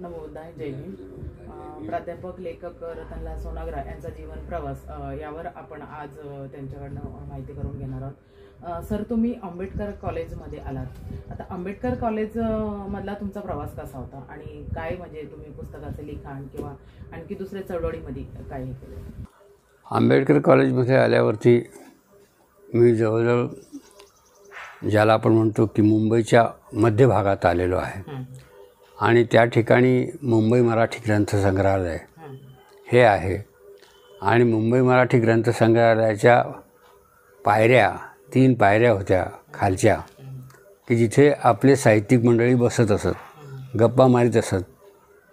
नमो बुद्धाय, जय हिंद. प्राध्यापक लेखक रतनलाल सोनाग्रा यांचा जीवन प्रवास यावर आपण आज त्यांच्याकडनं माहिती करून घेणार आहोत. सर, तुम्ही आंबेडकर कॉलेजमध्ये आलात. आता आंबेडकर कॉलेज मधला तुमचा प्रवास कसा होता आणि काय म्हणजे तुम्ही पुस्तकाचे लिखाण किंवा आणखी दुसऱ्या चळवळीमध्ये काय हे केलं? आंबेडकर कॉलेजमध्ये आल्यावरती मी जवळजवळ ज्याला आपण म्हणतो की मुंबईच्या मध्य भागात आलेलो आहे आणि त्या ठिकाणी मुंबई मराठी ग्रंथसंग्रहालय हे आहे आणि मुंबई मराठी ग्रंथसंग्रहालयाच्या पायऱ्या 3 पायऱ्या होत्या खालच्या की जिथे आपले साहित्यिक मंडळी बसत असत, गप्पा मारीत असत.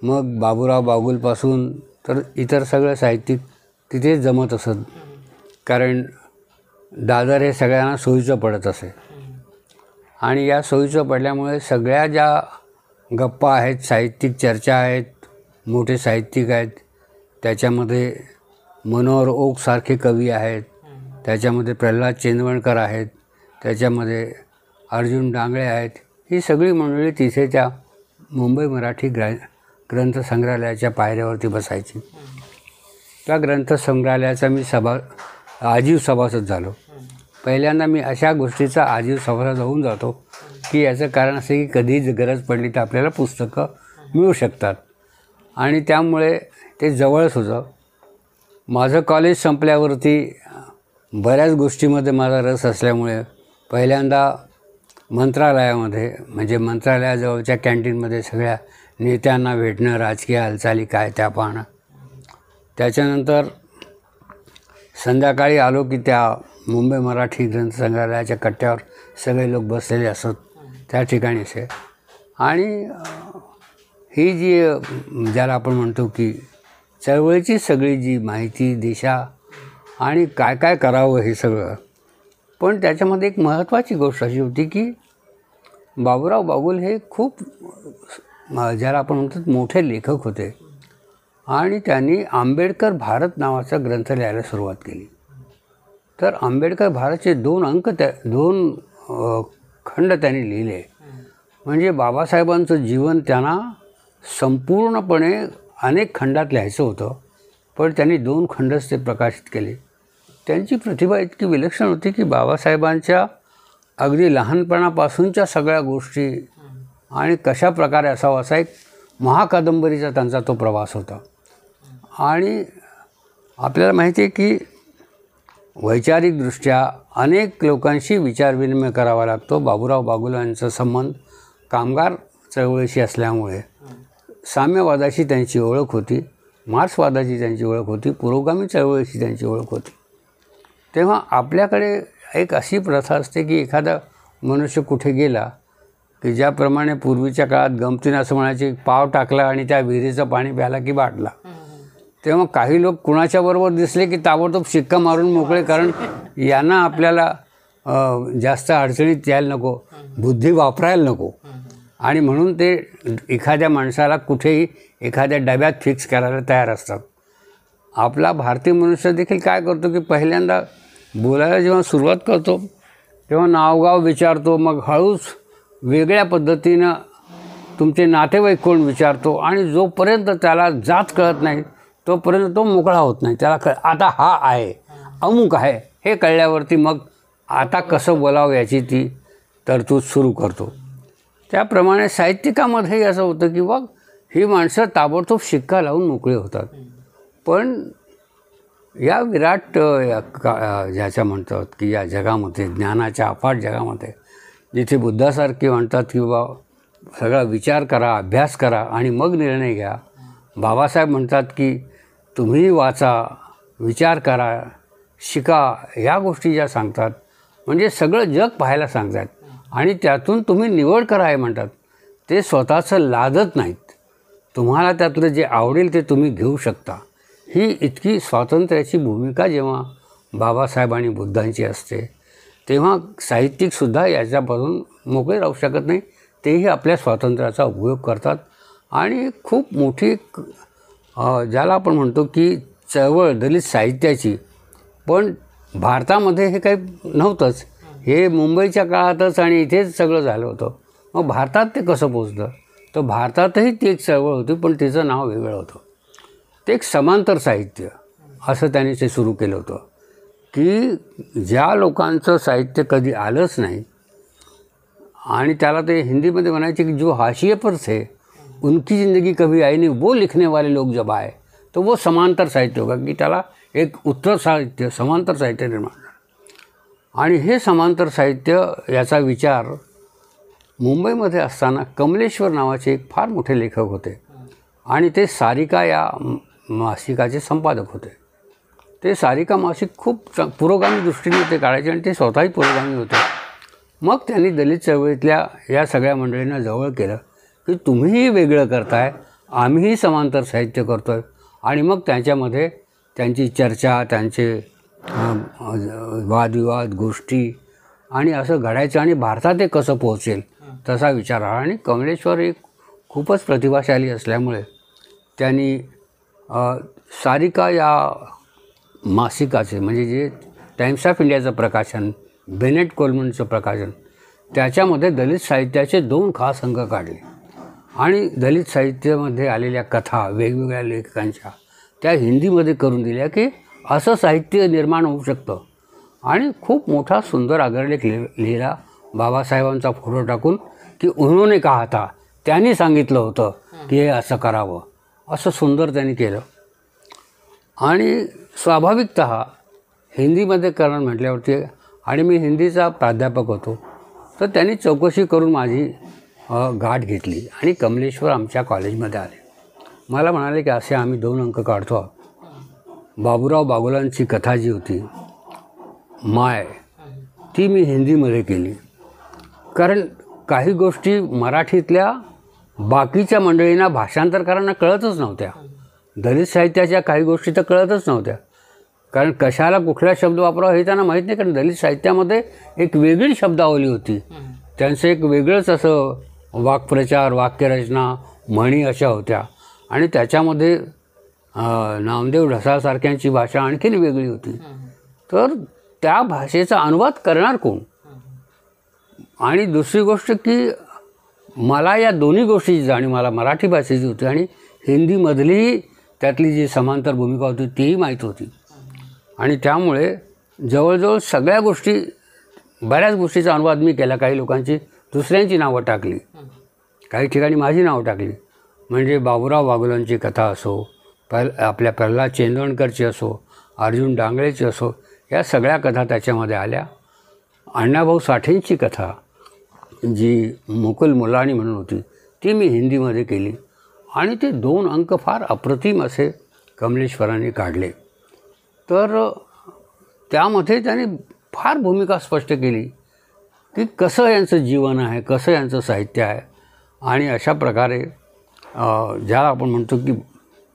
मग बाबूराव बागुलपासून तर इतर सगळं साहित्यिक तिथेच जमत असत, कारण दादर हे सगळ्यांना सोयीचं पडत असे. आणि या सोयीचं पडल्यामुळे सगळ्या ज्या गप्पा आहेत, साहित्यिक चर्चा आहेत, मोठे साहित्यिक आहेत, त्याच्यामध्ये मनोहर ओकसारखे कवी आहेत, त्याच्यामध्ये प्रल्हाद चेंदवणकर आहेत, त्याच्यामध्ये अर्जुन डांगळे आहेत. ही सगळी मंडळी तिथे त्या मुंबई मराठी ग्रंथसंग्रहालयाच्या पायऱ्यावरती बसायची. त्या ग्रंथसंग्रहालयाचा मी आजीव सभासद झालो. पहिल्यांदा मी अशा गोष्टीचा आजीव सभासद होऊन जातो की याचं कारण असं की कधीच गरज पडली तर आपल्याला पुस्तकं मिळू शकतात आणि त्यामुळे ते जवळच होतं. माझं कॉलेज संपल्यावरती बऱ्याच गोष्टीमध्ये माझा रस असल्यामुळे पहिल्यांदा मंत्रालयामध्ये म्हणजे मंत्रालयाजवळच्या कॅन्टीनमध्ये सगळ्या नेत्यांना भेटणं, राजकीय हालचाली काय त्या पाहणं. त्याच्यानंतर संध्याकाळी आलो की त्या मुंबई मराठी ग्रंथसंग्रहालयाच्या कट्ट्यावर सगळे लोक बसलेले असत त्या ठिकाणी असे. आणि ही जी ज्याला आपण म्हणतो की चळवळीची सगळी जी माहिती, दिशा आणि काय काय करावं हे सगळं. पण त्याच्यामध्ये एक महत्त्वाची गोष्ट अशी होती की बाबूराव बागुल हे खूप ज्याला आपण म्हणतो मोठे लेखक होते आणि त्यांनी आंबेडकर भारत नावाचा ग्रंथ लिहायला सुरुवात केली. तर आंबेडकर भारतचे 2 खंड त्यांनी लिहिले. म्हणजे बाबासाहेबांचं जीवन त्यांना संपूर्णपणे अनेक खंडात लिहायचं होतं, पण त्यांनी 2 खंडच ते प्रकाशित केले. त्यांची प्रतिभा इतकी विलक्षण होती की बाबासाहेबांच्या अगदी लहानपणापासूनच्या सगळ्या गोष्टी आणि कशा प्रकारे असावा असा एक महाकादंबरीचा त्यांचा तो प्रवास होता. आणि आपल्याला माहिती आहे की वैचारिकदृष्ट्या अनेक लोकांशी विचारविनिमय करावा लागतो. बाबूराव बागुल यांचा संबंध कामगार चळवळीशी असल्यामुळे साम्यवादाशी त्यांची ओळख होती, मार्क्सवादाची त्यांची ओळख होती, पुरोगामी चळवळीशी त्यांची ओळख होती. तेव्हा आपल्याकडे एक अशी प्रथा असते की एखादा मनुष्य कुठे गेला की ज्याप्रमाणे पूर्वीच्या काळात गमतीनं असं म्हणायचे, पाव टाकला आणि त्या विहिरीचं पाणी प्याला की बाटला. तेव्हा काही लोक कुणाच्या बरोबर दिसले की ताबडतोब शिक्का मारून मोकळे, कारण यांना आपल्याला जास्त अडचणीत यायला नको, बुद्धी वापरायला नको. आणि म्हणून ते एखाद्या माणसाला कुठेही एखाद्या डब्यात फिक्स करायला तयार असतात. आपला भारतीय मनुष्य देखील काय करतो की पहिल्यांदा बोलायला जेव्हा सुरुवात करतो तेव्हा नावगाव विचारतो, मग हळूच वेगळ्या पद्धतीनं तुमचे नातेवाईक कोण विचारतो आणि जोपर्यंत त्याला जात कळत नाही तोपर्यंत तो मोकळा होत नाही. त्याला आता हा आहे, अमुक आहे हे कळल्यावरती मग आता कसं बोलावं याची ती तरतूद सुरू करतो. त्याप्रमाणे साहित्यिकामध्येही असं होतं की बघ ही माणसं ताबडतोब शिक्का लावून मोकळे होतात. पण या विराट ज्याच्या म्हणतात की या जगामध्ये, ज्ञानाच्या अफाट जगामध्ये, जिथे बुद्धासारखे म्हणतात की बाबा सगळा विचार करा, अभ्यास करा आणि मग निर्णय घ्या. बाबासाहेब म्हणतात की तुम्ही वाचा, विचार करा, शिका, ह्या गोष्टी ज्या सांगतात म्हणजे सगळं जग पाहायला सांगतात आणि त्यातून तुम्ही निवड करा हे म्हणतात. ते स्वतःचं लादत नाहीत. तुम्हाला त्यातलं जे आवडेल ते तुम्ही घेऊ शकता. ही इतकी स्वातंत्र्याची भूमिका जेव्हा बाबासाहेब आणि बुद्धांची असते तेव्हा साहित्यिकसुद्धा याच्यापासून मोकळे राहू शकत नाही. तेही आपल्या स्वातंत्र्याचा उपयोग करतात आणि खूप मोठी ज्याला आपण म्हणतो की चळवळ दलित साहित्याची. पण भारतामध्ये हे काही नव्हतंच. हे मुंबईच्या काळातच आणि इथेच सगळं झालं होतं. मग भारतात ते कसं पोचलं तर भारतातही ती एक चळवळ होती, पण तिचं नाव वेगळं होतं. ते एक समांतर साहित्य असं त्यांनी ते सुरू केलं होतं, की ज्या लोकांचं साहित्य कधी आलंच नाही आणि त्याला ते हिंदीमध्ये म्हणायचे की जो हाशिये पर थे उनकी ज़िंदगी कभी आई नहीं, वो लिखने वाले लोग जब आए तो वो समांतर साहित्य होगा, की त्याला एक उत्तर साहित्य समांतर साहित्य निर्माण झालं. आणि हे समांतर साहित्य याचा विचार मुंबईमध्ये असताना कमलेश्वर नावाचे एक फार मोठे लेखक होते आणि ते सारिका या मासिकाचे संपादक होते. ते सारिका मासिक खूप पुरोगामी दृष्टीने ते काढायचे आणि ते स्वतःही पुरोगामी होते. मग त्यांनी दलित चळवळीतल्या या सगळ्या मंडळींना जवळ केलं की तुम्हीही वेगळं करताय, आम्हीही समांतर साहित्य करतो आहे. आणि मग त्यांच्यामध्ये त्यांची चर्चा, त्यांचे वादविवाद, गोष्टी आणि असं घडायचं आणि भारतात ते कसं पोहोचेल तसा विचार आला. आणि कमलेश्वर एक खूपच प्रतिभाशाली असल्यामुळे त्यांनी सारिका या मासिकाचे म्हणजे जे टाइम्स ऑफ इंडियाचं प्रकाशन, बेनेट कोलमनचं प्रकाशन, त्याच्यामध्ये दलित साहित्याचे 2 खास अंक काढले आणि दलित साहित्यामध्ये आलेल्या कथा वेगवेगळ्या लेखकांच्या त्या हिंदीमध्ये करून दिल्या की असं साहित्य निर्माण होऊ शकतं. आणि खूप मोठा सुंदर आग्रलेख लिहिला बाबासाहेबांचा फोटो टाकून की उन्होंने कहा था, त्यांनी सांगितलं होतं की हे असं करावं, असं सुंदर त्यांनी केलं. आणि स्वाभाविकतः हिंदीमध्ये करणं म्हटल्यावरती आणि मी हिंदीचा प्राध्यापक होतो तर त्यांनी चौकशी करून माझी गाठ घेतली आणि कमलेश्वर आमच्या कॉलेजमध्ये आले. मला म्हणाले की असे आम्ही 2 अंक काढतो आहोत. बाबूराव बागुलांची कथा जी होती माय, ती मी हिंदीमध्ये केली, कारण काही गोष्टी मराठीतल्या बाकीच्या मंडळींना भाषांतरकारांना कळतच नव्हत्या. दलित साहित्याच्या काही गोष्टी तर कळतच नव्हत्या, कारण कशाला कुठला शब्द वापरावा हे त्यांना माहीत नाही. कारण दलित साहित्यामध्ये एक वेगळी शब्दावली होती, त्यांचं एक वेगळंच असं वाक्प्रचार, वाक्यरचना, म्हणी अशा होत्या. आणि त्याच्यामध्ये नामदेव ढसाळसारख्यांची भाषा आणखीन वेगळी होती. तर त्या भाषेचा अनुवाद करणार कोण? आणि दुसरी गोष्ट की मला या दोन्ही गोष्टीची जाणीव मला मराठी भाषेची होती आणि हिंदीमधलीही त्यातली जी समांतर भूमिका होती तीही माहीत होती. आणि त्यामुळे जवळजवळ सगळ्या गोष्टी, बऱ्याच गोष्टीचा अनुवाद मी केला. काही लोकांची दुसऱ्यांची नावं टाकली, काही ठिकाणी माझी नावं टाकली. म्हणजे बाबूराव बागुलांची कथा असो, आपल्या प्रल्हाद चेंदवणकरची असो, अर्जुन डांगळेची असो, या सगळ्या कथा त्याच्यामध्ये आल्या. अण्णाभाऊ साठेंची कथा जी मुकुल मुलानी म्हणून होती ती मी हिंदीमध्ये केली. आणि ते 2 अंक फार अप्रतिम असे कमलेश्वरांनी काढले. तर त्यामध्ये त्याने फार भूमिका स्पष्ट केली की कसं यांचं जीवन आहे, कसं यांचं साहित्य आहे. आणि अशा प्रकारे ज्याला आपण म्हणतो की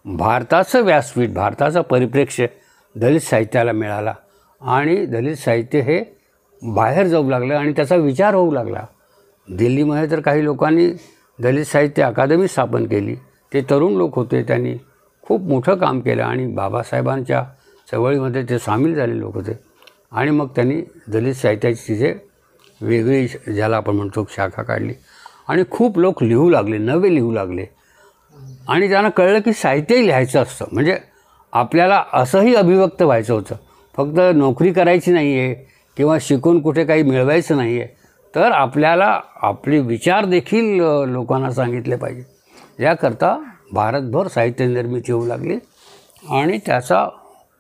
भारताचं व्यासपीठ, भारताचा परिप्रेक्ष्य दलित साहित्याला मिळाला आणि दलित साहित्य हे बाहेर जाऊ लागलं आणि त्याचा विचार होऊ लागला. दिल्लीमध्ये तर काही लोकांनी दलित साहित्य अकादमी स्थापन केली. ते तरुण लोक होते, त्यांनी खूप मोठं काम केलं आणि बाबासाहेबांच्या चळवळीमध्ये ते सामील झालेले लोक होते. आणि मग त्यांनी दलित साहित्याची तिथे वेगळी ज्याला आपण म्हणतो शाखा काढली आणि खूप लोक लिहू लागले, नवे लिहू लागले. आणि त्यांना कळलं की साहित्यही लिहायचं असतं, म्हणजे आपल्याला असंही अभिव्यक्त व्हायचं होतं, फक्त नोकरी करायची नाही आहे किंवा शिकून कुठे काही मिळवायचं नाही आहे, तर आपल्याला आपले विचार देखील लोकांना सांगितले पाहिजे. याकरता भारतभर साहित्य निर्मिती होऊ लागली आणि त्याचा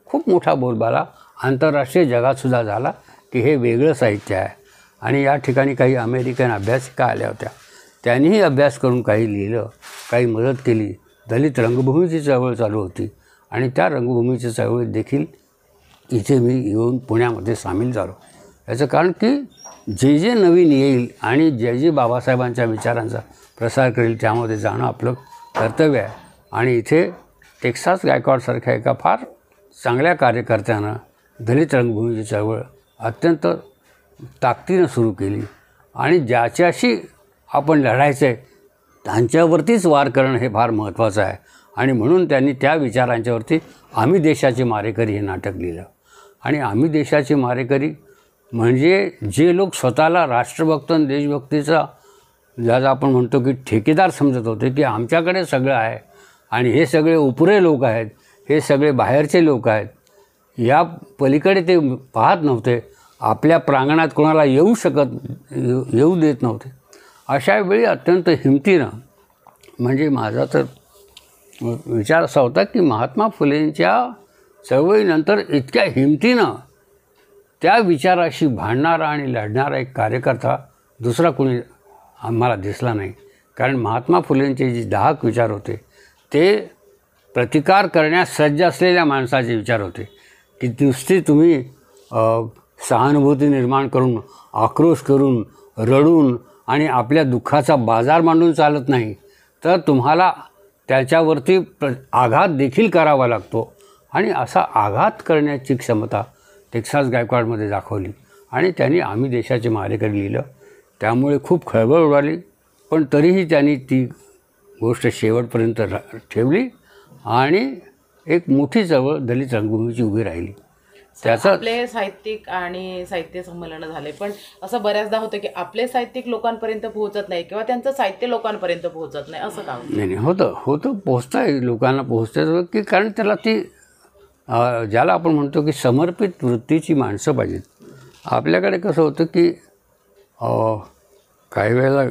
खूप मोठा बोलबाला आंतरराष्ट्रीय जगातसुद्धा झाला की हे वेगळं साहित्य आहे. आणि या ठिकाणी काही अमेरिकन अभ्यासिका आल्या होत्या, त्यांनीही अभ्यास करून काही लिहिलं, काही मदत केली. दलित रंगभूमीची चळवळ चालू होती आणि त्या रंगभूमीच्या चळवळीत देखील इथे मी येऊन पुण्यामध्ये सामील झालो. याचं कारण की जे जे नवीन येईल आणि जे जे बाबासाहेबांच्या विचारांचा प्रसार करेल त्यामध्ये जाणं आपलं कर्तव्य आहे. आणि इथे टेक्सास गायकवाडसारख्या एका फार चांगल्या कार्यकर्त्यानं दलित रंगभूमीची चळवळ अत्यंत ताकदीनं सुरू केली आणि ज्याच्याशी आपण लढायचं आहे त्यांच्यावरतीच वार करणं हे फार महत्त्वाचं आहे. आणि म्हणून त्यांनी त्या विचारांच्यावरती आम्ही देशाचे मारेकरी हे नाटक लिहिलं. आणि आम्ही देशाचे मारेकरी म्हणजे जे लोक स्वतःला राष्ट्रभक्त आणि देशभक्तीचा ज्याला आपण म्हणतो की ठेकेदार समजत होते की आमच्याकडे सगळं आहे आणि हे सगळे उपरे लोक आहेत, हे सगळे बाहेरचे लोक आहेत, या पलीकडे ते पाहत नव्हते. आपल्या प्रांगणात कोणाला येऊ देत नव्हते. अशा वेळी अत्यंत हिमतीनं, म्हणजे माझा तर विचार असा होता की महात्मा फुलेंच्या चळवळीनंतर इतक्या हिमतीनं त्या विचाराशी भांडणारा आणि लढणारा एक कार्यकर्ता दुसरा कोणी आम्हाला दिसला नाही. कारण महात्मा फुलेंचे जे 10 विचार होते ते प्रतिकार करण्यास सज्ज असलेल्या माणसाचे विचार होते. की नुसती तुम्ही सहानुभूती निर्माण करून, आक्रोश करून, रडून आणि आपल्या दुःखाचा बाजार मांडून चालत नाही, तर तुम्हाला त्याच्यावरती आघात देखील करावा लागतो. आणि असा आघात करण्याची क्षमता टेक्सास गायकवाडमध्ये दाखवली आणि त्यांनी आम्ही देशाचे मारेकरी लिहिलं. त्यामुळे खूप खळबळ उडाली, पण तरीही त्यांनी ती गोष्ट शेवटपर्यंत ठेवली आणि एक मोठी चळवळ दलित रंगभूमीची उभी राहिली. त्याचा आपले साहित्यिक आणि साहित्य संमेलन झाले, पण असं बऱ्याचदा होतं की आपले साहित्यिक लोकांपर्यंत पोहोचत नाही किंवा त्यांचं साहित्य लोकांपर्यंत पोहोचत नाही, असं का? नाही, होतं पोहोचतं, लोकांना पोहोचतं की कारण त्याला ती ज्याला आपण म्हणतो की समर्पित वृत्तीची माणसं पाहिजेत. आपल्याकडे कसं होतं की काही वेळेला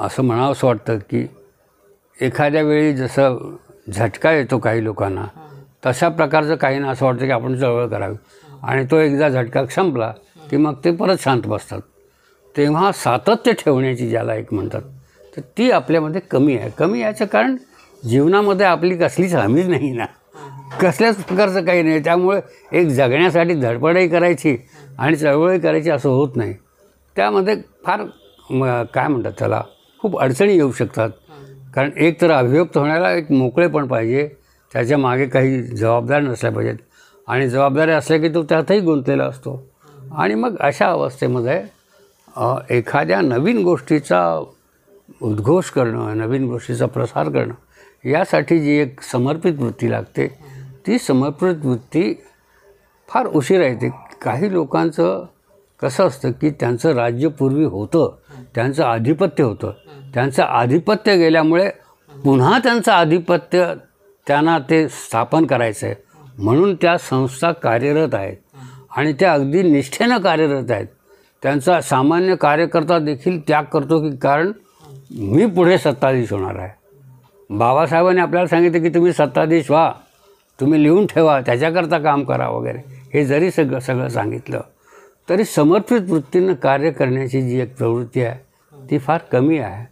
असं म्हणावंसं वाटतं की एखाद्या वेळी जसं झटका येतो काही लोकांना, तशा प्रकारचं काही ना असं वाटतं की आपण चळवळ करावी आणि तो एकदा झटका संपला की मग ते परत शांत बसतात. तेव्हा सातत्य ठेवण्याची ज्याला एक म्हणतात, तर ती आपल्यामध्ये कमी आहे. कमी याचं कारण जीवनामध्ये आपली कसलीच हमीच नाही ना, कसल्याच प्रकारचं काही नाही. त्यामुळे एक जगण्यासाठी धडपडही करायची आणि चळवळही करायची असं होत नाही. त्यामध्ये फार काय म्हणतात त्याला, खूप अडचणी येऊ शकतात. कारण एक तर अभिव्यक्त होण्याला एक मोकळेपण पाहिजे, त्याच्या मागे काही जबाबदारी नसल्या पाहिजेत आणि जबाबदारी असल्या की तो त्यातही गुंतलेला असतो. आणि मग अशा अवस्थेमध्ये एखाद्या नवीन गोष्टीचा उद्घोष करणं, नवीन गोष्टीचा प्रसार करणं, यासाठी जी एक समर्पित वृत्ती लागते, ती समर्पित वृत्ती फार उशिरा येते. काही लोकांचं कसं असतं की त्यांचं राज्य पूर्वी होतं, त्यांचं आधिपत्य होतं, त्यांचं आधिपत्य गेल्यामुळे पुन्हा त्यांचं आधिपत्य त्यांना ते स्थापन करायचं आहे म्हणून त्या संस्था कार्यरत आहेत आणि त्या अगदी निष्ठेनं कार्यरत आहेत. त्यांचा सामान्य कार्यकर्ता देखील त्याग करतो की कारण मी पुढे सत्ताधीश होणार आहे. बाबासाहेबांनी आपल्याला सांगितलं की तुम्ही सत्ताधीश व्हा, तुम्ही लिहून ठेवा, त्याच्याकरता काम करा वगैरे, हे जरी सगळं सांगितलं तरी समर्पित वृत्तीनं कार्य करण्याची जी एक प्रवृत्ती आहे ती फार कमी आहे.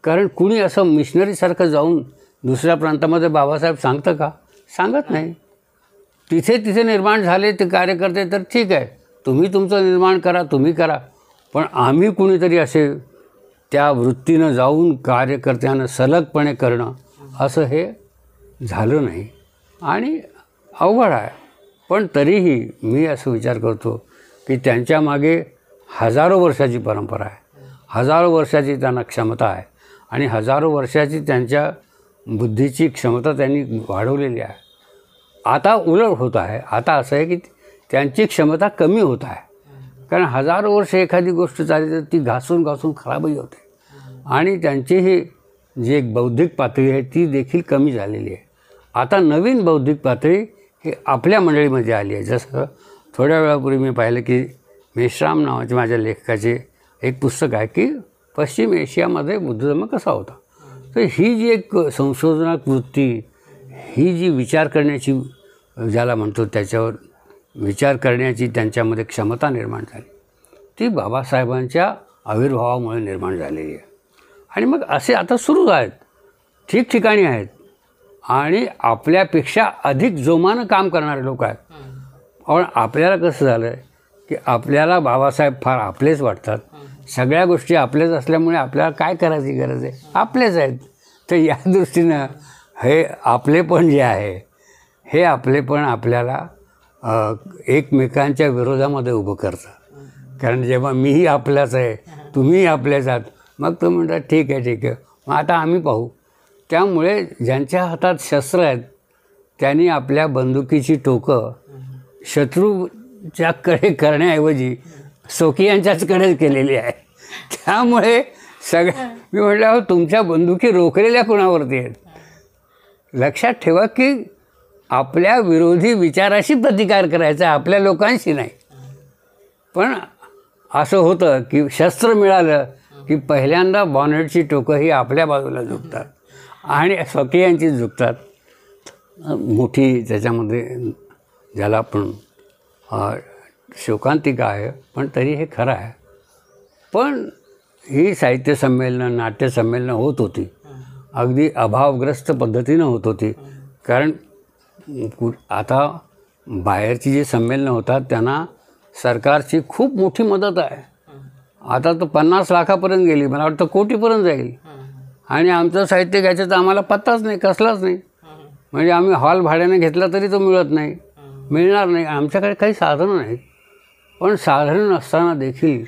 कारण कुणी असं मिशनरीसारखं जाऊन दुसऱ्या प्रांतामध्ये बाबासाहेब सांगतं का? सांगत नाही. तिथे निर्माण झाले ते कार्यकर्ते तर ठीक आहे, तुम्ही तुमचं निर्माण करा, तुम्ही करा, पण आम्ही कुणीतरी असे त्या वृत्तीनं जाऊन कार्यकर्त्यांना सलगपणे करणं असं हे झालं नाही आणि अवघड आहे. पण तरीही मी असं विचार करतो की त्यांच्या मागे हजारो वर्षाची परंपरा आहे, हजारो वर्षाची त्यांना क्षमता आहे आणि हजारो वर्षाची त्यांच्या बुद्धीची क्षमता त्यांनी वाढवलेली आहे. आता उलट होत आहे. आता असं आहे की त्यांची क्षमता कमी होत आहे. कारण हजारो वर्ष एखादी गोष्ट चालली तर ती घासून खराबही होते आणि त्यांचीही जी एक बौद्धिक पातळी आहे ती देखील कमी झालेली आहे. आता नवीन बौद्धिक पातळी ही आपल्या मंडळीमध्ये आली आहे. जसं थोड्या वेळापूर्वी मी पाहिलं की मेश्राम नावाचे माझ्या लेखकाचे एक पुस्तक आहे की पश्चिम एशियामध्ये बुद्ध धर्म कसा होता. तर ही जी एक संशोधनात वृत्ती, ही जी विचार करण्याची ज्याला म्हणतो त्याच्यावर विचार करण्याची त्यांच्यामध्ये क्षमता निर्माण झाली, ती बाबासाहेबांच्या आविर्भावामुळे निर्माण झालेली आहे. आणि मग असे आता सुरू आहेत, ठिकठिकाणी आहेत आणि आपल्यापेक्षा अधिक जोमानं काम करणारे लोक आहेत. पण आपल्याला कसं झालं आहे की आपल्याला बाबासाहेब फार आपलेच वाटतात. सगळ्या गोष्टी आपलेच असल्यामुळे आपल्याला काय करायची गरज आहे, आपलेच आहेत. तर या दृष्टीनं हे आपलेपण जे आहे हे आपलेपण आपल्याला एकमेकांच्या विरोधामध्ये उभं करतं. कारण जेव्हा मीही आपल्याच आहे, तुम्हीही आपल्याच आहात, मग तो म्हणतात ठीक आहे, मग आता आम्ही पाहू. त्यामुळे ज्यांच्या हातात शस्त्र आहेत त्यांनी आपल्या बंदुकीची टोकं शत्रूच्याकडे करण्याऐवजी स्वकीयांच्याचकडे केलेली आहे. त्यामुळे मी म्हटलं अहो तुमच्या बंदुकी रोखलेल्या कोणावरती आहेत. लक्षात ठेवा की आपल्या विरोधी विचाराशी प्रतिकार करायचा, आपल्या लोकांशी नाही. पण असं होतं की शस्त्र मिळालं की पहिल्यांदा बॉनेटची टोकं ही आपल्या बाजूला झुकतात आणि स्वकीयांची झुकतात. मोठी त्याच्यामध्ये ज्याला आपण शोकांतिका आहे, पण तरी हे खरं आहे. पण ही साहित्य संमेलनं, नाट्य संमेलनं होत होती, अगदी अभावग्रस्त पद्धतीनं होत होती. कारण आता बाहेरची जी संमेलनं होतात त्यांना सरकारची खूप मोठी मदत आहे. आता तो 50 लाखापर्यंत गेली, मला वाटतं कोटीपर्यंत जाईल. आणि आमचं साहित्य घ्यायचं तर आम्हाला पत्ताच नाही, कसलाच नाही. म्हणजे आम्ही हॉल भाड्याने घेतला तरी तो मिळत नाही, मिळणार नाही. आमच्याकडे काही साधनं नाहीत. पण साधनं नसताना देखील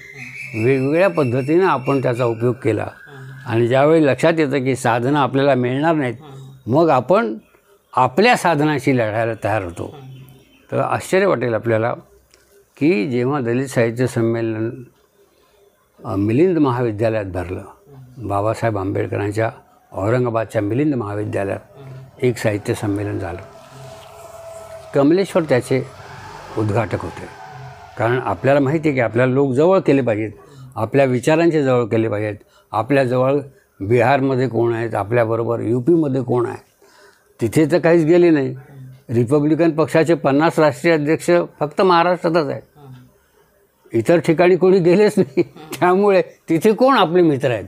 वेगवेगळ्या पद्धतीनं आपण त्याचा उपयोग केला. आणि ज्यावेळी लक्षात येतं की साधनं आपल्याला मिळणार नाहीत, मग आपण आपल्या साधनाशी लढायला तयार होतो. तर आश्चर्य वाटेल आपल्याला की जेव्हा दलित साहित्य संमेलन मिलिंद महाविद्यालयात भरलं, बाबासाहेब आंबेडकरांच्या औरंगाबादच्या मिलिंद महाविद्यालयात एक साहित्य संमेलन झालं. कमलेश्वर त्याचे उद्घाटक होते. कारण आपल्याला माहिती आहे की आपल्याला लोक जवळ केले पाहिजेत, आपल्या विचारांचे जवळ केले पाहिजेत. आपल्याजवळ बिहारमध्ये कोण आहेत, आपल्याबरोबर UPमध्ये कोण आहे, तिथे तर काहीच गेले नाही. रिपब्लिकन पक्षाचे 50 राष्ट्रीय अध्यक्ष फक्त महाराष्ट्रातच आहेत, इतर ठिकाणी कोणी गेलेच नाही. त्यामुळे तिथे कोण आपले मित्र आहेत,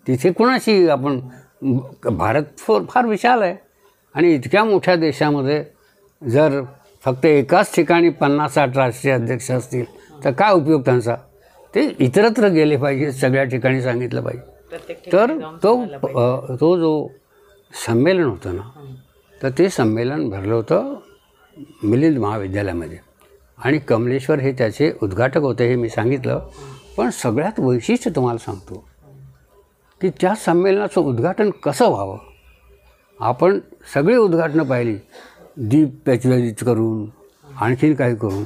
तिथे कोणाशी आपण, भारत फार विशाल आहे. आणि इतक्या मोठ्या देशामध्ये जर फक्त एकाच ठिकाणी 50-60 राष्ट्रीय अध्यक्ष असतील तर काय उपयोग त्यांचा. ते इतरत्र गेले पाहिजे, सगळ्या ठिकाणी सांगितलं पाहिजे. तर तो जो संमेलन होतं ना, तर ते संमेलन भरलं होतं मिलिंद महाविद्यालयामध्ये. आणि कमलेश्वर हे त्याचे उद्घाटक होते, हे मी सांगितलं. पण सगळ्यात वैशिष्ट्य तुम्हाला सांगतो की त्या संमेलनाचं उद्घाटन कसं व्हावं. आपण सगळी उद्घाटनं पाहिली, दीप प्रज्वलित करून, आणखीन काही करून.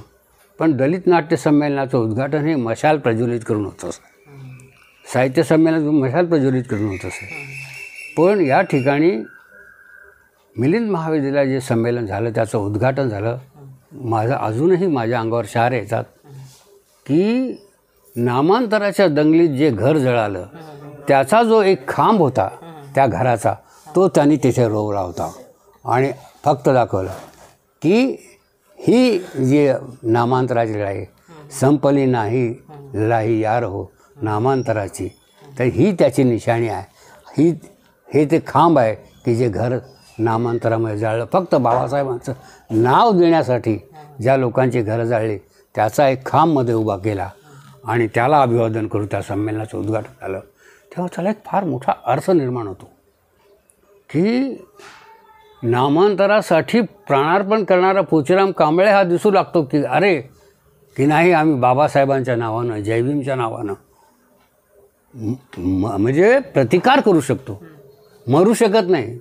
पण दलित नाट्य संमेलनाचं उद्घाटन हे मशाल प्रज्वलित करून होतं. साहित्य संमेलन मशाल प्रज्वलित करून होतं. पण या ठिकाणी मिलिंद महाविद्यालयात जे संमेलन झालं त्याचं उद्घाटन झालं. अजूनही माझ्या अंगावर शहार येतात की नामांतराच्या दंगलीत जे घर जळालं त्याचा जो एक खांब होता त्या घराचा, तो त्यांनी तिथे रोवला होता. आणि फक्त दाखवलं की ही जी नामांतराची लढाई संपली नाही, लढाई यार हो नामांतराची, तर ही त्याची निशाणी आहे. हे ते खांब आहे की जे घर नामांतरामध्ये जाळलं. फक्त बाबासाहेबांचं नाव देण्यासाठी ज्या लोकांची घरं जाळली त्याचा एक खांबमध्ये उभा केला आणि त्याला अभिवादन करून त्या संमेलनाचं उद्घाटन झालं. तेव्हा त्याला एक फार मोठा अर्थ निर्माण होतो की नामांतरासाठी प्राणार्पण करणारा पोचीराम कांबळे हा दिसू लागतो की अरे की नाही, आम्ही बाबासाहेबांच्या नावानं, जयभीमच्या नावानं म्हणजे प्रतिकार करू शकतो. मरू शकत नाही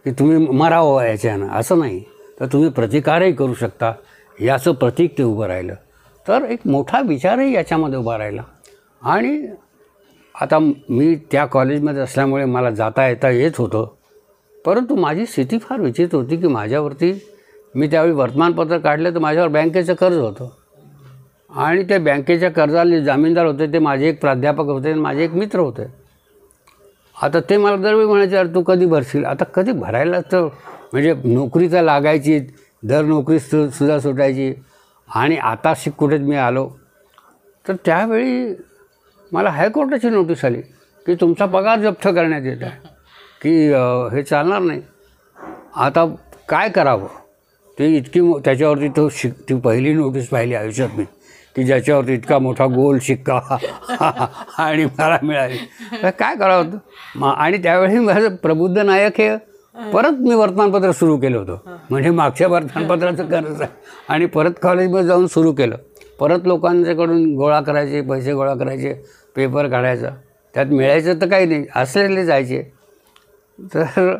की तुम्ही मरावं याच्यानं, असं नाही, तर तुम्ही प्रतिकारही करू शकता, याचं प्रतीक ते उभं राहिलं. तर एक मोठा विचारही याच्यामध्ये उभा राहिला. आणि आता मी त्या कॉलेजमध्ये असल्यामुळे मला जाता येता येत होतं. परंतु माझी स्थिती फार विचित्र होती की माझ्यावरती, मी त्यावेळी वर्तमानपत्र काढलं तर माझ्यावर बँकेचं कर्ज होतं. आणि त्या बँकेच्या कर्जाला जामीनदार होते ते माझे एक प्राध्यापक होते आणि माझे एक मित्र होते. आता ते मला दरवेळी म्हणायचे अरे तू कधी भरशील. आता कधी भरायला तर म्हणजे नोकरी तर लागायची, दर नोकरी सुद्धा सुटायची. आणि आता कुठेच मी आलो तर त्यावेळी मला हायकोर्टाची नोटीस आली की तुमचा पगार जप्त करण्यात येत आहे, की हे चालणार नाही. आता काय करावं ते इतकी त्याच्यावरती ती पहिली नोटीस पाहिली आयुष्यात मी की ज्याच्यावरती इतका मोठा गोल शिक्का आणि मला मिळाली. काय करावं. आणि त्यावेळी माझं प्रबुद्ध नायक हे परत मी वर्तमानपत्र सुरू केलं होतं. म्हणजे मागच्या वर्तमानपत्राचं कर्ज आहे. आणि परत कॉलेजमध्ये जाऊन सुरू केलं. परत लोकांच्याकडून गोळा करायचे, पैसे गोळा करायचे, पेपर काढायचा. त्यात मिळायचं तर काही नाही, असलेले जायचे. तर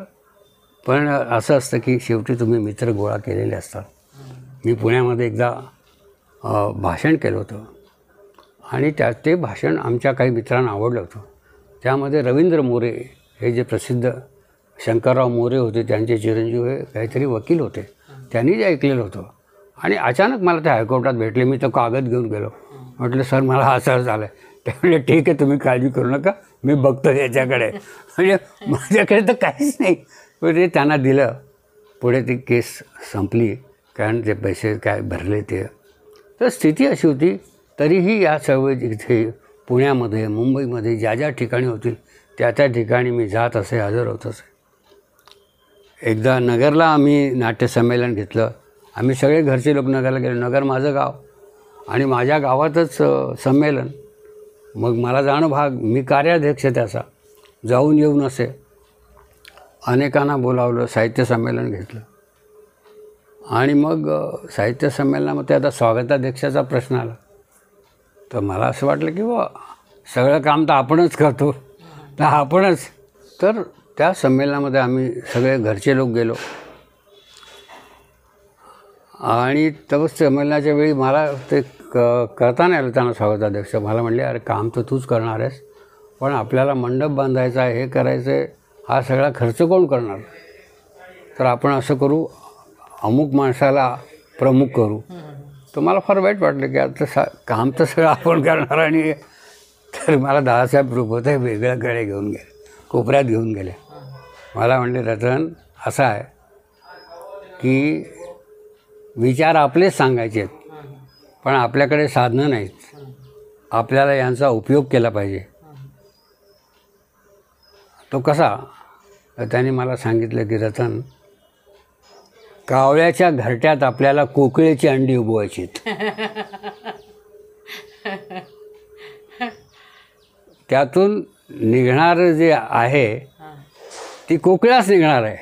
पण असं असतं की शेवटी तुम्ही मित्र गोळा केलेले असतात. मी पुण्यामध्ये एकदा भाषण केलं होतं आणि ते भाषण आमच्या काही मित्रांना आवडलं होतं. त्यामध्ये रवींद्र मोरे हे जे प्रसिद्ध शंकरराव मोरे होते, त्यांचे चिरंजीव हे काहीतरी वकील होते, त्यांनी जे ऐकलेलं होतं. आणि अचानक मला ते हायकोर्टात भेटले. मी तो कागद घेऊन गेलो. म्हटलं सर मला हा असं झालं आहे. ते म्हणले ठीक आहे, तुम्ही काळजी करू नका, मी बघतो याच्याकडे. म्हणजे माझ्याकडे तर काहीच नाही. पण ते त्यांना दिलं. पुढे ती केस संपली, कारण ते पैसे काय भरले ते. तर स्थिती अशी होती. तरीही या चळवळीत इथे पुण्यामध्ये, मुंबईमध्ये ज्या ज्या ठिकाणी होतील त्या त्या ठिकाणी मी जात असे, हजर होत असे. एकदा नगरला आम्ही नाट्यसंमेलन घेतलं. आम्ही सगळे घरचे लोक नगरला गेलो. नगर माझं गाव आणि माझ्या गावातच संमेलन. मग मला जाणं भाग. मी कार्याध्यक्ष त्याचा, जाऊन येऊन असे. अनेकांना बोलावलं, साहित्य संमेलन घेतलं. आणि मग साहित्य संमेलनामध्ये आता स्वागताध्यक्षाचा प्रश्न आला. तर मला असं वाटलं की सगळं काम तर आपणच करतो, तर आपणच. तर त्या संमेलनामध्ये आम्ही सगळे घरचे लोक गेलो. आणि तसंच संमेलनाच्या वेळी मला ते करता नाही आलं त्यांना स्वागताध्यक्ष. मला म्हणले अरे काम तर तूच करणार आहेस, पण आपल्याला मंडप बांधायचा आहे, हे करायचं आहे, हा सगळा खर्च कोण करणार? तर आपण असं करू, अमुक माणसाला प्रमुख करू. तर मला फार वाईट वाटलं की आता काम तर सगळं आपण करणार. आणि तर मला दादासाहेब रुपये वेगळ्याकडे घेऊन गेले, कोपऱ्यात घेऊन गेले. मला म्हणले रतन असं आहे की विचार आपलेच सांगायचे आहेत, पण आपल्याकडे साधनं नाहीत. आपल्याला यांचा उपयोग केला पाहिजे. तो कसा? तर त्यांनी मला सांगितलं की रतन, कावळ्याच्या घरट्यात आपल्याला कोकिळेची अंडी उगवायची आहेत. त्यातून निघणारं जे आहे ती कोकिळाच निघणार आहे,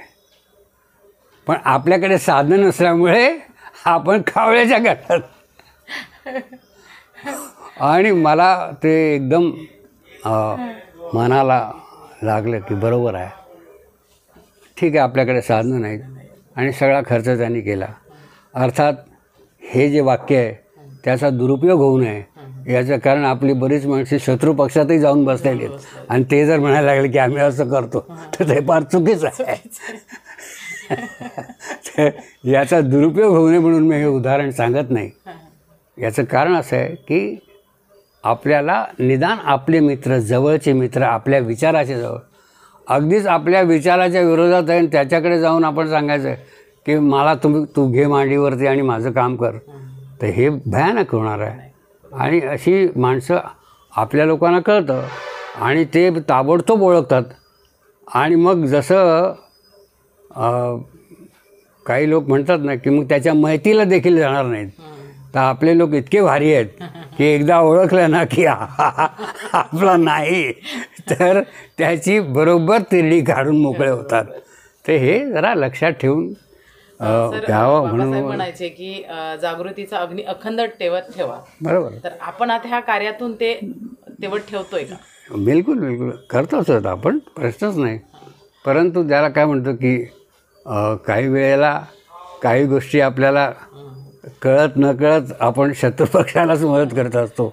पण आपल्याकडे साधनं नसल्यामुळे आपण कावळ्याच्या घरट्यात. आणि मला ते एकदम मनाला लागलं की बरोबर आहे. ठीक आहे, आपल्याकडे साधनं नाहीत आणि सगळा खर्च त्यांनी केला. अर्थात हे जे वाक्य आहे त्याचा दुरुपयोग होऊ नये याचं कारण आपली बरीच माणसे शत्रू पक्षातही जाऊन बसलेली आहेत. आणि ते जर म्हणायला लागले की आम्ही असं करतो तर ते फार चुकीचं आहे. याचा दुरुपयोग होऊ नये म्हणून मी हे उदाहरण सांगत नाही. याचं कारण असं आहे की आपल्याला निदान आपले मित्र, जवळचे मित्र, आपल्या विचाराच्या जवळ, अगदीच आपल्या विचाराच्या विरोधात आहे आणि त्याच्याकडे जाऊन आपण सांगायचं आहे की मला तू घे मांडीवरती आणि माझं काम कर, तर हे भयानक होणार आहे. आणि अशी माणसं आपल्या लोकांना कळतं आणि ते ताबडतोब ओळखतात. आणि मग जसं काही लोक म्हणतात ना की मग त्याच्या मैतीला देखील जाणार नाहीत. तर आपले लोक इतके भारी आहेत की एकदा ओळखलं ना की आपला नाही, तर त्याची बरोबर तिरडी काढून मोकळे होतात. तर हे जरा लक्षात ठेवून घ्यावं म्हणून म्हणायचे की जागृतीचा अग्नी अखंड ठेवत ठेवा. बरोबर. तर आपण आता ह्या कार्यातून ते तेवढ ठेवतोय का? बिलकुल बिलकुल करतोच आपण, प्रश्नच नाही. परंतु त्याला काय म्हणतो की काही वेळेला काही गोष्टी आपल्याला कळत न कळत आपण शत्रुपक्षालाच मदत करत असतो.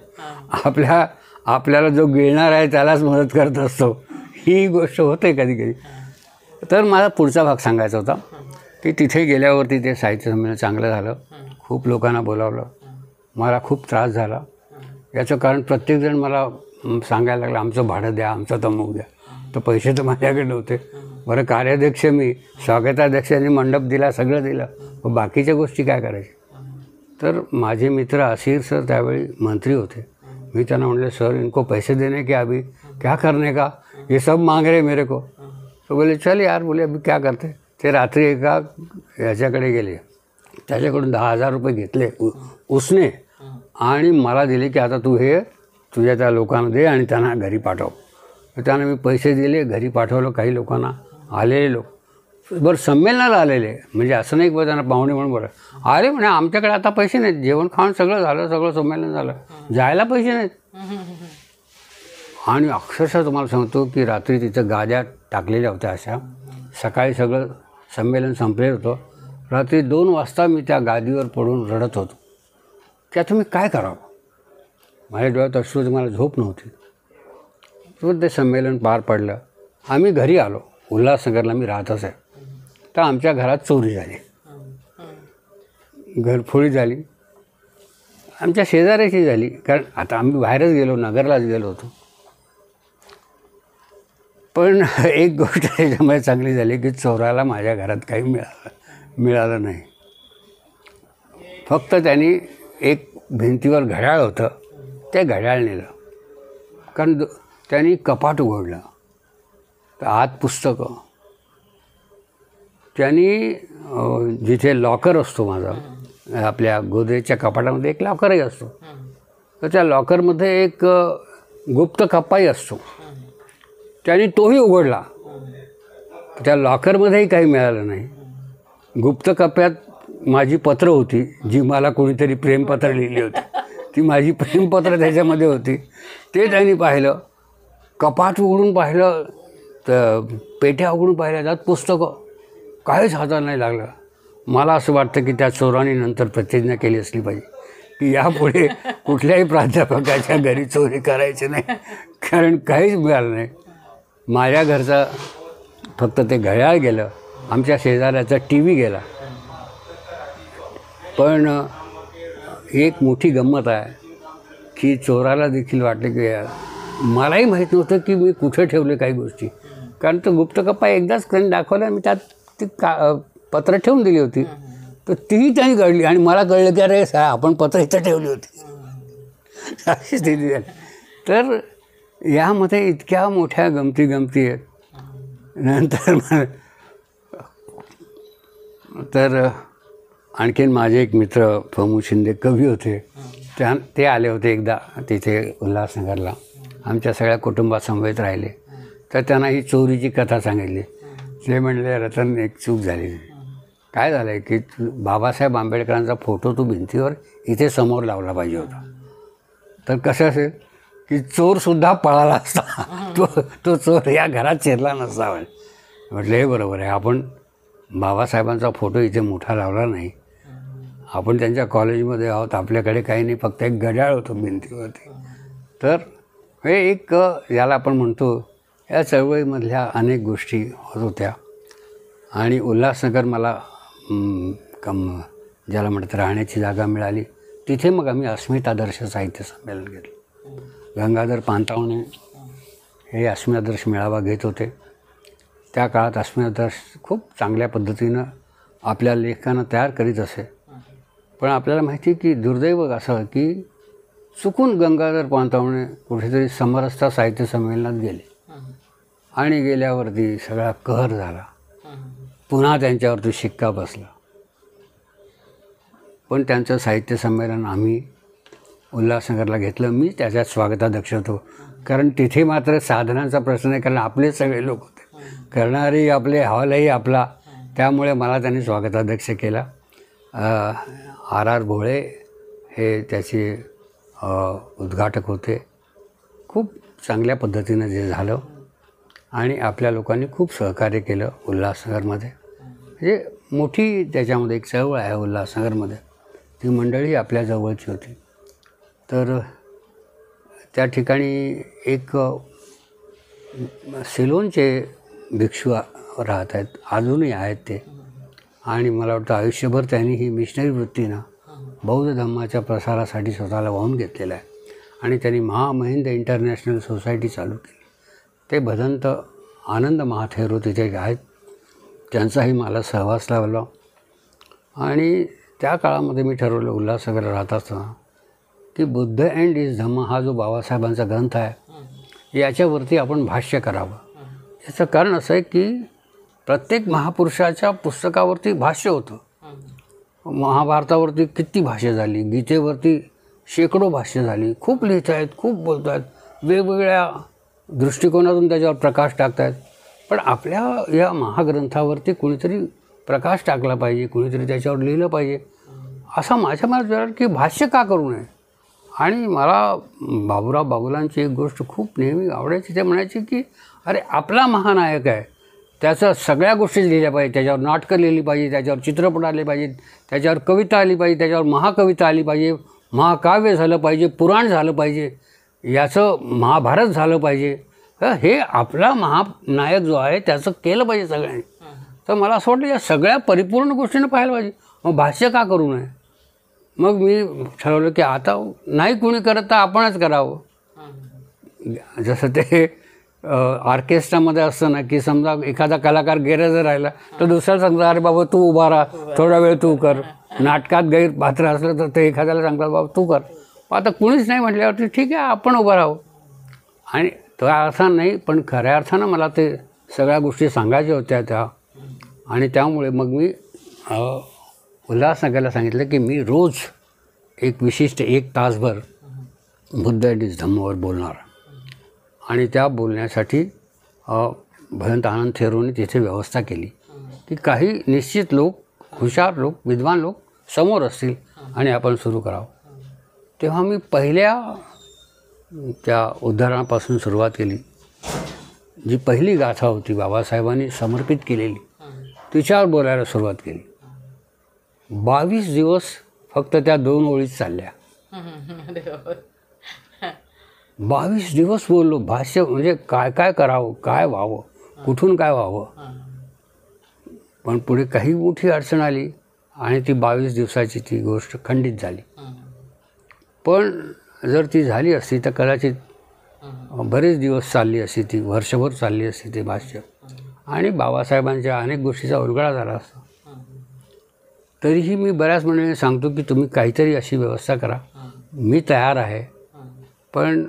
आपल्याला जो गिळणार आहे त्यालाच मदत करत असतो. ही गोष्ट होते कधी कधी. तर मला पुढचा भाग सांगायचा होता की तिथे गेल्यावरती ते साहित्य संमेलन चांगलं झालं. खूप लोकांना बोलावलं. मला खूप त्रास झाला. याचं कारण प्रत्येकजण मला सांगायला लागलं आमचं भाडं द्या, आमचं तमूक द्या. तर पैसे तर माझ्याकडे नव्हते. बरं कार्याध्यक्ष मी, स्वागताध्यक्षांनी मंडप दिला, सगळं दिलं, मग बाकीच्या गोष्टी काय करायच्या? तर माझे मित्र असीर सर त्यावेळी मंत्री होते. मी त्यांना म्हटलं सर इनको पैसे देने के अभी क्या करने का, ये सब मांग रहे मेरे को. तो बोले चल यार, बोले अभी क्या करते. ते रात्री एका याच्याकडे गेले, त्याच्याकडून 10,000 रुपये घेतले उसने आणि मला दिले की आता तू हे तुझ्या त्या लोकांना दे आणि त्यांना घरी पाठव. तर त्यांना मी पैसे दिले, घरी पाठवलं. काही लोकांना आलेले लोक बरं संमेलनाला आलेले, म्हणजे असं नाही की त्यांना पाहुणे म्हणून बरं आले म्हणे आमच्याकडे आता पैसे नाहीत, जेवण खाऊन सगळं झालं, सगळं संमेलन झालं, जायला पैसे नाहीत. आणि अक्षरशः तुम्हाला सांगतो की रात्री तिथं गाद्या टाकलेल्या होत्या अशा. सकाळी सगळं संमेलन संपलेलं होतं. रात्री 2 वाजता मी त्या गादीवर पडून रडत होतो की आता मी काय करावं. माझ्या डोळ्यात अश्रू, मला झोप नव्हती. तो ते संमेलन पार पडलं. आम्ही घरी आलो, उल्हासनगरला मी राहतच आहे. तर आमच्या घरात चोरी झाली, घरफोडी झाली, आमच्या शेजाऱ्याची झाली. कारण आता आम्ही बाहेरच गेलो, नगरलाच गेलो होतो. पण एक गोष्ट त्याच्यामुळे चांगली झाली की चोराला माझ्या घरात काही मिळालं नाही. फक्त त्यांनी एक भिंतीवर घड्याळ होतं, ते घड्याळ नेलं. कारण त्यांनी कपाट उघडलं तर आत पुस्तकं. त्यांनी जिथे लॉकर असतो माझा, आपल्या गोदरेजच्या कपाटामध्ये एक लॉकरही असतो, तर त्या लॉकरमध्ये एक गुप्त कप्पाही असतो. त्यांनी तोही उघडला, त्या लॉकरमध्येही काही मिळालं नाही. गुप्त कप्प्यात माझी पत्र होती, जी मला कोणीतरी प्रेमपत्र लिहिली होती, ती माझी प्रेमपत्र त्याच्यामध्ये होती. ते त्यांनी पाहिलं. कपाट उघडून पाहिलं तर पेट्या उघडून पाहिल्या, त्यात पुस्तकं, काहीच हाताला नाही लागलं. मला असं वाटतं की त्या चोरांनी नंतर प्रतिज्ञा केली असली पाहिजे की यापुढे कुठल्याही प्राध्यापकाच्या घरी चोरी करायची नाही, कारण काहीच मिळालं नाही. माझ्या घरचा फक्त ते घड्याळ गेलं, आमच्या शेजाऱ्याचा टी व्ही गेला. पण एक मोठी गंमत आहे की चोराला देखील वाटलं की मलाही माहीत नव्हतं की मी कुठे ठेवले काही गोष्टी. कारण तो गुप्तकप्पा एकदाच त्यांनी दाखवला, मी त्यात ती पत्र ठेवून दिली होती, तर तीही त्यांनी कळली आणि मला कळलं की अरे आपण पत्र इथं ठेवली होती, अशी स्थिती झाली. तर यामध्ये इतक्या मोठ्या गमती आहेत. नंतर तर आणखीन माझे एक मित्र फमू शिंदे कवी होते, ते आले होते एकदा तिथे उल्हासनगरला, आमच्या सगळ्या कुटुंबासमवेत राहिले. तर त्यांना ही चोरीची कथा सांगितली. ते म्हणले, रतन एक चूक झाली. काय झालं आहे की बाबासाहेब आंबेडकरांचा फोटो तू भिंतीवर इथे समोर लावला पाहिजे होता. तर कसं असेल की चोरसुद्धा पळाला असता, तो चोर या घरात शिरला नसता. म्हटलं हे बरोबर आहे, आपण बाबासाहेबांचा फोटो इथे मोठा लावला नाही, आपण त्यांच्या कॉलेजमध्ये आहोत, आपल्याकडे काही नाही, फक्त एक घड्याळ होतं भिंतीवरती. तर हे एक याला आपण म्हणतो, या चळवळीमधल्या अनेक गोष्टी होत होत्या. आणि उल्हासनगर मला ज्याला म्हणतात राहण्याची जागा मिळाली, तिथे मग आम्ही अस्मिता आदर्श साहित्य संमेलन घेतलं. गंगाधर पानतावणे हे अस्मिता आदर्श मेळावा घेत होते. त्या काळात अस्मिता आदर्श खूप चांगल्या पद्धतीनं आपल्या लेखकांना तयार करीत असे. पण आपल्याला माहिती की दुर्दैव असं की चुकून गंगाधर पानतावणे कुठेतरी समरसता साहित्य संमेलनात गेले आणि गेल्यावरती सगळा कहर झाला, पुन्हा त्यांच्यावरती शिक्का बसला. पण त्यांचं साहित्य संमेलन आम्ही उल्हासनगरला घेतलं. मी त्याच्यात स्वागताध्यक्ष होतो, कारण तिथे मात्र साधनांचा प्रश्न नाही, कारण आपले सगळे लोक होते, करणारे आपले, हॉलही आपला, त्यामुळे मला त्यांनी स्वागताध्यक्ष केला. आर भोळे हे त्याचे उद्घाटक होते. खूप चांगल्या पद्धतीनं जे झालं आणि आपल्या लोकांनी खूप सहकार्य केलं उल्हासनगरमध्ये. म्हणजे मोठी त्याच्यामध्ये एक चळवळ आहे उल्हासनगरमध्ये, ती मंडळी आपल्या जवळची होती. तर त्या ठिकाणी एक सिलोनचे भिक्षू राहत आहेत, अजूनही आहेत ते, आणि मला वाटतं आयुष्यभर त्यांनी ही मिशनरी वृत्तीनं बौद्ध धम्माच्या प्रसारासाठी स्वतःला वाहून घेतलेलं आहे. आणि त्यांनी महामहिंद इंटरनॅशनल सोसायटी चालू केली. ते भदंत आनंद महाथेरो तिथे आहेत, त्यांचाही मला सहवास लावला. आणि त्या काळामध्ये मी ठरवलं उल्हासनगर राहत असताना की बुद्ध अँड इज धम्म हा जो बाबासाहेबांचा ग्रंथ आहे, याच्यावरती आपण भाष्य करावं. याचं कारण असं आहे की प्रत्येक महापुरुषाच्या पुस्तकावरती भाष्य होतं. महाभारतावरती किती भाष्य झाली, गीतेवरती शेकडो भाष्य झाली, खूप लिहित आहेत, खूप बोलत आहेत, वेगवेगळ्या दृष्टिकोनातून त्याच्यावर प्रकाश टाकत आहेत. पण आपल्या या महाग्रंथावरती कुणीतरी प्रकाश टाकला पाहिजे, कुणीतरी त्याच्यावर लिहिलं पाहिजे, असा माझ्या मनात विचार की भाष्य का करू नये. आणि मला बाबूराव बागुलांची एक गोष्ट खूप नेहमी आवडायची, ते म्हणायची की अरे आपला महानायक आहे, त्याचं सगळ्या गोष्टी लिहिल्या पाहिजे, त्याच्यावर नाटकं लिहिली पाहिजे, त्याच्यावर चित्रपट आले पाहिजेत, त्याच्यावर कविता आली पाहिजे, त्याच्यावर महाकविता आली पाहिजे, महाकाव्य झालं पाहिजे, पुराण झालं पाहिजे, याचं महाभारत झालं पाहिजे. हे आपला महानायक जो आहे त्याचं केलं पाहिजे सगळ्यांनी. तर मला असं वाटतं या सगळ्या परिपूर्ण गोष्टीनं पाहायला पाहिजे. मग भाष्य का करू नये. मग मी ठरवलं की आता नाही कोणी करत तर आपणच करावं. जसं ते ऑर्केस्ट्रामध्ये असतं ना की समजा एखादा कलाकार गैरहजर राहिला तर दुसऱ्याला सांगता अरे बाबा तू उभा राहा, थोडा वेळ तू कर. नाटकात गैरपात्र असलं तर ते एखाद्याला सांगतात बाबा तू कर. आता कुणीच नाही म्हटल्यावरती ठीक आहे आपण उभं राहू. आणि त्या अर्थानं नाही पण खऱ्या अर्थानं मला ते सगळ्या गोष्टी सांगायच्या होत्या त्या. आणि त्यामुळे मग मी उल्हासनगरला सांगितलं की मी रोज एक विशिष्ट 1 तासभर बुद्ध अँड हिज धम्मवर बोलणार. आणि त्या बोलण्यासाठी भयंत आनंद थेरोनी तिथे व्यवस्था केली की काही निश्चित लोक, हुशार लोक, विद्वान लोक समोर असतील आणि आपण सुरू करावं. तेव्हा मी पहिल्या त्या उद्धारापासून सुरुवात केली. जी पहिली गाथा होती बाबासाहेबांनी समर्पित केलेली तिच्यावर बोलायला सुरुवात केली. 22 दिवस फक्त त्या 2 ओळीत चालल्या. 22 दिवस बोललो. भाष्य म्हणजे काय काय करावं, काय व्हावं, कुठून काय व्हावं. पण पुढे काही मोठी अडचण आली आणि ती 22 दिवसाची ती गोष्ट खंडित झाली. पण जर ती झाली असती तर कदाचित बरेच दिवस चालली असती ती, वर्षभर चालली असती ते भाष्य आणि बाबासाहेबांच्या अनेक गोष्टीचा उलगडा झाला असता. तरीही मी बऱ्याच मंडळींना सांगतो की तुम्ही काहीतरी अशी व्यवस्था करा. मी तयार आहे पण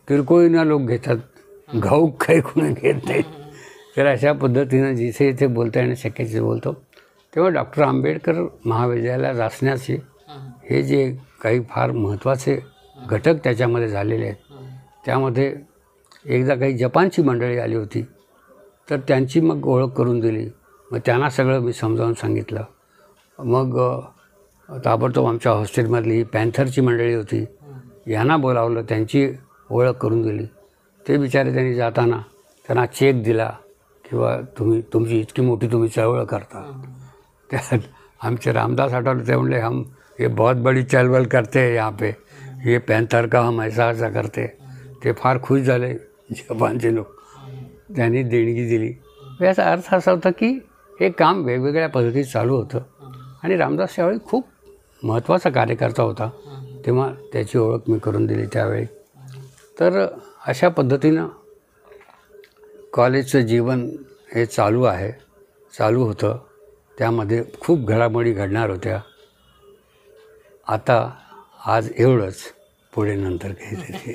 किरकोळीनं लोक घेतात, घाऊक काही कोणी घेत नाही. तर अशा पद्धतीनं जिथे इथे बोलता येणं शक्य बोलतो. तेव्हा डॉक्टर आंबेडकर महाविद्यालयात असण्याचे हे जे काही फार महत्त्वाचे घटक त्याच्यामध्ये झालेले आहेत. त्यामध्ये एकदा काही जपानची मंडळी आली होती तर त्यांची मग ओळख करून दिली. मग त्यांना सगळं मी समजावून सांगितलं. मग ताबडतोब आमच्या हॉस्टेलमधली ही पॅन्थरची मंडळी होती यांना बोलावलं, त्यांची ओळख करून दिली. ते बिचारे त्यांनी जाताना त्यांना चेक दिला किंवा तुमची इतकी मोठी तुम्ही चळवळ करता. त्यात आमचे रामदास आठवले ते म्हणले हम ये बहुत बड़ी चळवळ करते हैं यहाँ पे, ये पॅन्थर का हम ऐसा ऐसा करते. ते फार खुश झाले जपानचे लोक. त्यांनी देणगी दिली. याचा अर्थ असा होता की हे काम वेगवेगळ्या पद्धतीत चालू होतं आणि रामदास त्यावेळी खूप महत्त्वाचा कार्यकर्ता होता. तेव्हा त्याची ओळख मी करून दिली त्यावेळी. तर अशा पद्धतीनं कॉलेजचं जीवन हे चालू होतं. त्यामध्ये खूप घडामोडी घडणार होत्या. आता आज एवढंच, पुढे नंतर काहीतरी.